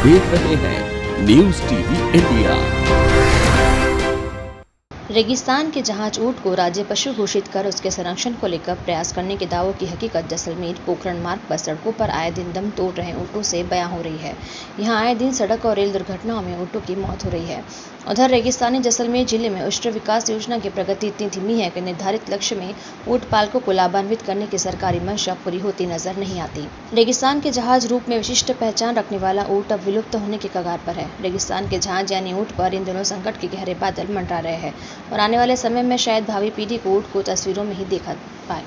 देख रहे हैं न्यूज टीवी इंडिया। रेगिस्तान के जहाज ऊंट को राज्य पशु घोषित कर उसके संरक्षण को लेकर प्रयास करने के दावों की हकीकत जैसलमेर पोखरण मार्ग पर सड़कों पर आए दिन दम तोड़ रहे ऊंटों से बयां हो रही है। यहां आए दिन सड़क और रेल दुर्घटनाओं में ऊंटों की मौत हो रही है। उधर रेगिस्तानी जैसलमेर जिले में उष्ट्र विकास योजना की प्रगति इतनी धीमी है कि निर्धारित लक्ष्य में ऊंट पालकों को लाभान्वित करने की सरकारी मंशा पूरी होती नजर नहीं आती। रेगिस्तान के जहाज रूप में विशिष्ट पहचान रखने वाला ऊंट अब विलुप्त होने के कगार पर है। रेगिस्तान के जहाज यानी ऊंट पर इन दिनों संकट के गहरे बादल मंडरा रहे हैं और आने वाले समय में शायद भावी पीढ़ी को ऊंट को तस्वीरों में ही देखा पाए।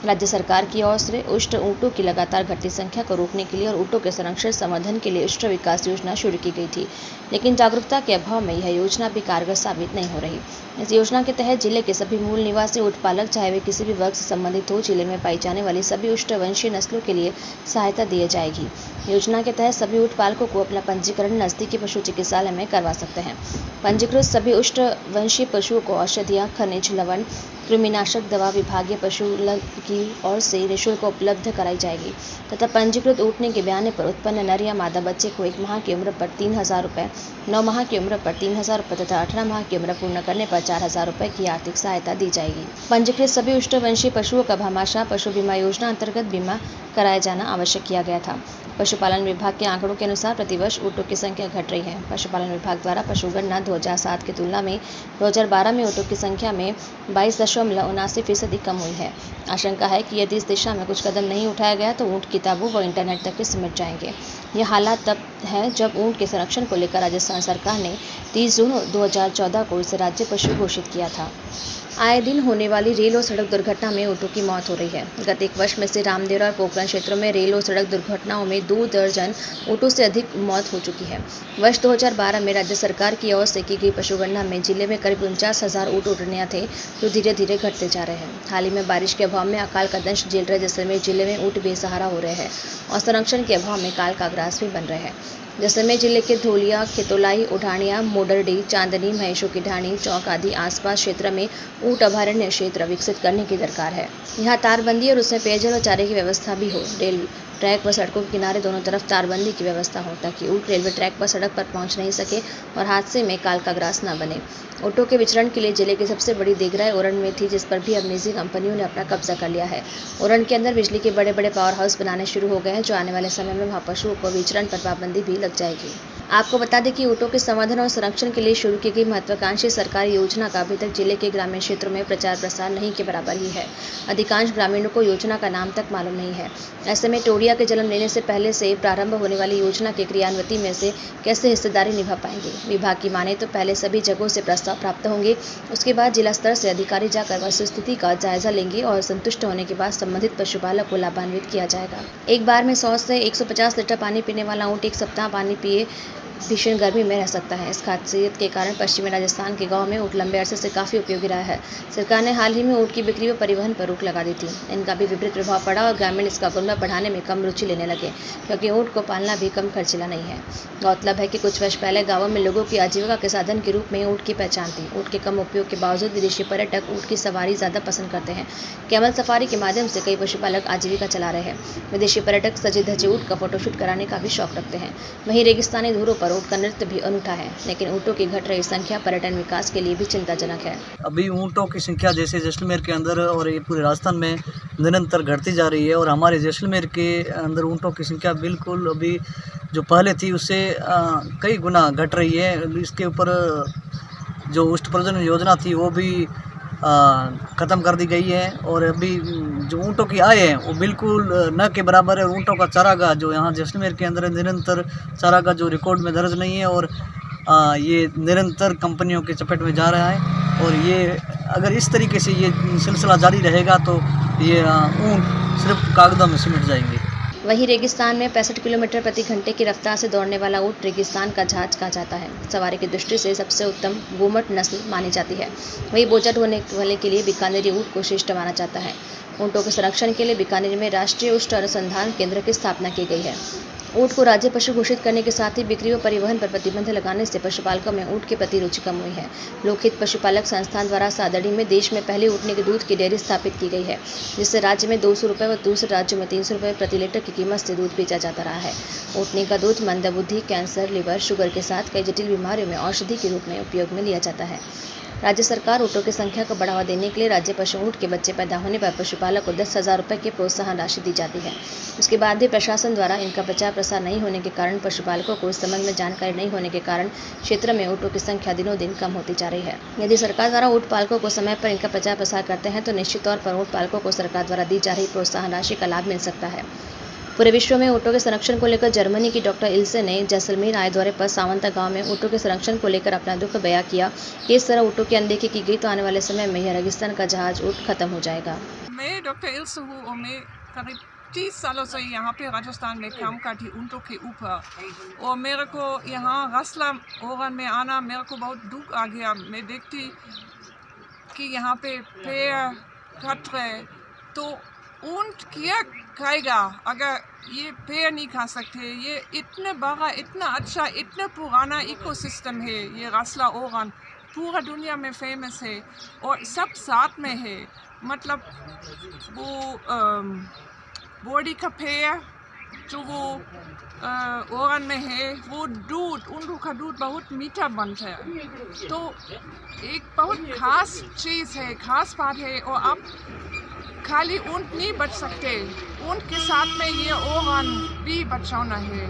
राज्य सरकार की ओर से उष्ट ऊंटों की लगातार घटती संख्या को रोकने के लिए और ऊंटों के संरक्षण संवर्धन के लिए उष्ट विकास योजना शुरू की गई थी, लेकिन जागरूकता के अभाव में यह योजना भी कारगर साबित नहीं हो रही। इस योजना के तहत जिले के सभी मूल निवासी ऊंट पालक, चाहे वे किसी भी वर्ग से संबंधित हो, जिले में पाई जाने वाली सभी उष्ट वंशीय नस्लों के लिए सहायता दी जाएगी। योजना के तहत सभी ऊंट पालकों को अपना पंजीकरण नजदीकी पशु चिकित्सालय में करवा सकते हैं। पंजीकृत सभी उष्ट वंशीय पशुओं को औषधियाँ, खनिज, लवण, कृमिनाशक दवा विभागीय पशु की ओर से निःशुल्क उपलब्ध कराई जाएगी तथा पंजीकृत ऊँटने के बयाने पर उत्पन्न नर या मादा बच्चे को 1 माह की उम्र पर 3,000 रुपये, 9 माह की उम्र पर 3,000 रुपये तथा 18 माह की उम्र पूर्ण करने पर 4,000 रुपये की आर्थिक सहायता दी जाएगी। पंजीकृत सभी उष्टवंशीय पशुओं का भामाशाह पशु बीमा योजना अंतर्गत बीमा कराया जाना आवश्यक किया गया था। पशुपालन विभाग के आंकड़ों के अनुसार प्रतिवर्ष ऊँटों की संख्या घट रही है। पशुपालन विभाग द्वारा पशुगणना 2007 की तुलना में 2012 में ऊँटों की संख्या में 22.79% कम हुई है। आशंका है कि यदि इस दिशा में कुछ कदम नहीं उठाया गया तो ऊँट किताबों व इंटरनेट तक सिमट जाएंगे। यह हालात तब है जब ऊँट के संरक्षण को लेकर राजस्थान सरकार ने 30 जून 2014 को इसे राज्य पशु घोषित किया था। आए दिन होने वाली रेल और सड़क दुर्घटना में ऊँटों की मौत हो रही है। गत एक वर्ष में से रामदेवरा और पोखरण क्षेत्रों में रेल और सड़क दुर्घटनाओं में 2 दर्जन ऊँटों से अधिक मौत हो चुकी है। वर्ष 2012 में राज्य सरकार की ओर से की गई पशुगणना में जिले में करीब 49,000 ऊँट उड़निया थे, जो धीरे धीरे घटते जा रहे हैं। हाल ही में बारिश के अभाव में अकाल का दंश झेल रहे जैसलमेर जिले में ऊँट बेसहारा हो रहे हैं और संरक्षण के अभाव में काल का ग्रास भी बन रहे हैं। जैसलमेर जिले के धोलिया, खेतोलाई, उठानिया, मोडरडी, चांदनी, महेशों की ढाणी, चौक आदि आसपास क्षेत्र में ऊँट अभयारण्य क्षेत्र विकसित करने की दरकार है। यहाँ तारबंदी और उसमें पेयजल और चारे की व्यवस्था भी हो। रेल ट्रैक व सड़कों के किनारे दोनों तरफ तारबंदी की व्यवस्था हो ताकि ऊँट रेलवे ट्रैक पर सड़क पर पहुँच नहीं सके और हादसे में काल का ग्रास न बने। ऊँटों के विचरण के लिए जिले की सबसे बड़ी देगराय ओरण में थी, जिस पर भी अब निजी कंपनियों ने अपना कब्जा कर लिया है। ओरण के अंदर बिजली के बड़े बड़े पावर हाउस बनाने शुरू हो गए हैं, जो आने वाले समय में वहाँ पशुओं को विचरण पर पाबंदी भी लग जाएगी। आपको बता दें कि ऊँटों के संवर्धन और संरक्षण के लिए शुरू की गई महत्वाकांक्षी सरकारी योजना का अभी तक जिले के ग्रामीण क्षेत्रों में प्रचार प्रसार नहीं के बराबर ही है। अधिकांश ग्रामीणों को योजना का नाम तक मालूम नहीं है। ऐसे में टोडिया के जन्म लेने से पहले से प्रारंभ होने वाली योजना के क्रियान्वयन में से कैसे हिस्सेदारी निभा पाएंगे। विभाग की माने तो पहले सभी जगहों से प्रस्ताव प्राप्त होंगे, उसके बाद जिला स्तर से अधिकारी जाकर वस्तुस्थिति का जायजा लेंगे और संतुष्ट होने के बाद संबंधित पशुपालक को लाभान्वित किया जाएगा। एक बार में 100 से 150 लीटर पानी पीने वाला ऊँट 1 सप्ताह पानी पिए भीषण गर्मी में रह सकता है। इस खासियत के कारण पश्चिमी राजस्थान के गांव में ऊँट लंबे अरसे से काफ़ी उपयोगी रहा है। सरकार ने हाल ही में ऊँट की बिक्री व परिवहन पर रोक लगा दी थी। इनका भी विपरीत प्रभाव पड़ा और ग्रामीण इसका गुणवत्ता बढ़ाने में कम रुचि लेने लगे, क्योंकि ऊँट को पालना भी कम खर्चीला नहीं है। गौरतलब है कि कुछ वर्ष पहले गाँवों में लोगों की आजीविका के साधन के रूप में ऊँट की पहचान थी। ऊँट के कम उपयोग के बावजूद विदेशी पर्यटक ऊँट की सवारी ज़्यादा पसंद करते हैं। कैमल सफारी के माध्यम से कई पशुपालक आजीविका चला रहे हैं। विदेशी पर्यटक सजे धजे ऊँट का फोटोशूट कराने का भी शौक रखते हैं। वहीं रेगिस्तानी धुरों पर ऊँट का नृत्य भी अनूठा है, लेकिन ऊँटों की घट रही संख्या पर्यटन विकास के लिए भी चिंताजनक है। अभी ऊँटों की संख्या जैसे जैसलमेर के अंदर और ये पूरे राजस्थान में निरंतर घटती जा रही है और हमारे जैसलमेर के अंदर ऊँटों की संख्या बिल्कुल अभी जो पहले थी उससे कई गुना घट रही है। इसके ऊपर जो उष्ट प्रजनन योजना थी वो भी ख़त्म कर दी गई है और अभी जो ऊँटों की आय है वो बिल्कुल न के बराबर है। ऊँटों का चारागाह जो यहाँ जैसलमेर के अंदर निरंतर चारागाह जो रिकॉर्ड में दर्ज नहीं है और ये निरंतर कंपनियों के चपेट में जा रहा है और ये अगर इस तरीके से ये सिलसिला जारी रहेगा तो ये ऊँट सिर्फ कागज़ों में सिमट जाएंगे। वहीं रेगिस्तान में 65 किलोमीटर प्रति घंटे की रफ्तार से दौड़ने वाला ऊँट रेगिस्तान का जहाज कहा जाता है। सवारी की दृष्टि से सबसे उत्तम गोमट नस्ल मानी जाती है। वहीं बोझट होने वाले के लिए बीकानेरी ऊँट को श्रेष्ठ माना जाता है। ऊँटों के संरक्षण के लिए बीकानेर में राष्ट्रीय उष्ट अनुसंधान केंद्र की स्थापना की गई है। ऊँट को राज्य पशु घोषित करने के साथ ही बिक्री व परिवहन पर प्रतिबंध लगाने से पशुपालकों में ऊँट के प्रति रुचि कम हुई है। लोकहित पशुपालक संस्थान द्वारा सादड़ी में देश में पहली ऊँटनी के दूध की डेयरी स्थापित की गई है, जिससे राज्य में 200 रुपये व दूसरे राज्यों में 300 रुपये प्रति लीटर की कीमत से दूध बेचा जाता रहा है। ऊँटनी का दूध मंदबुद्धि, कैंसर, लिवर, शुगर के साथ कई जटिल बीमारियों में औषधि के रूप में उपयोग में लिया जाता है। राज्य सरकार ऊँटों की संख्या को बढ़ावा देने के लिए राज्य पशु ऊँट के बच्चे पैदा होने पर पशुपालक को 10,000 रुपये की प्रोत्साहन राशि दी जाती है। उसके बाद भी प्रशासन द्वारा इनका प्रचार प्रसार नहीं होने के कारण पशुपालकों को इस संबंध में जानकारी नहीं होने के कारण क्षेत्र में ऊँटों की संख्या दिनों दिन कम होती जा रही है। यदि सरकार द्वारा ऊँट पालकों को समय पर इनका प्रचार प्रसार करते हैं तो निश्चित तौर पर ऊँट पालकों को सरकार द्वारा दी जा रही प्रोत्साहन राशि का लाभ मिल सकता है। पूरे विश्व में ऊँटों के संरक्षण को लेकर जर्मनी की डॉक्टर इल्से ने जैसलमेर आए दौरे पर सावंता गांव में ऊँटों के संरक्षण को लेकर अपना दुख बयां किया कि इस तरह ऊँटों की अनदेखी की गई तो आने वाले समय में यह रेगिस्तान का जहाज ऊँट खत्म हो जाएगा। मैं डॉक्टर इल्से हूँ और मैं करीब 30 सालों से यहाँ पे राजस्थान में काम करती ऊँटों के ऊपर, और मेरे को यहाँ रसला ओरन में आना मेरे को बहुत दुख आ गया। मैं देखती कि यहाँ पे पेड़ कट रहे, तो ऊँट क्या खाएगा अगर ये पेड़ नहीं खा सकते। ये इतने बड़ा, इतना अच्छा, इतना पुराना इकोसिस्टम है ये रसला ओरन, पूरा दुनिया में फेमस है और सब साथ में है। मतलब वो बॉडी का पेड़ जो वो ओरन में है, वो दूध, ऊँटों का दूध बहुत मीठा बनता है। तो एक बहुत खास चीज़ है, खास बात है। और आप खाली ऊँट नहीं बच सकते, ऊँट के साथ में ये ओरन भी बचाना है।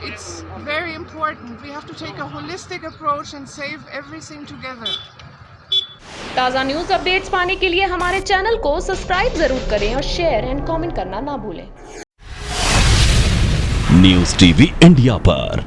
It's very important. We have to take a holistic approach and save everything together. ताज़ा न्यूज़ अपडेट्स पाने के लिए हमारे चैनल को सब्सक्राइब जरूर करें और शेयर एंड कमेंट करना ना भूलें। न्यूज़ टीवी इंडिया पर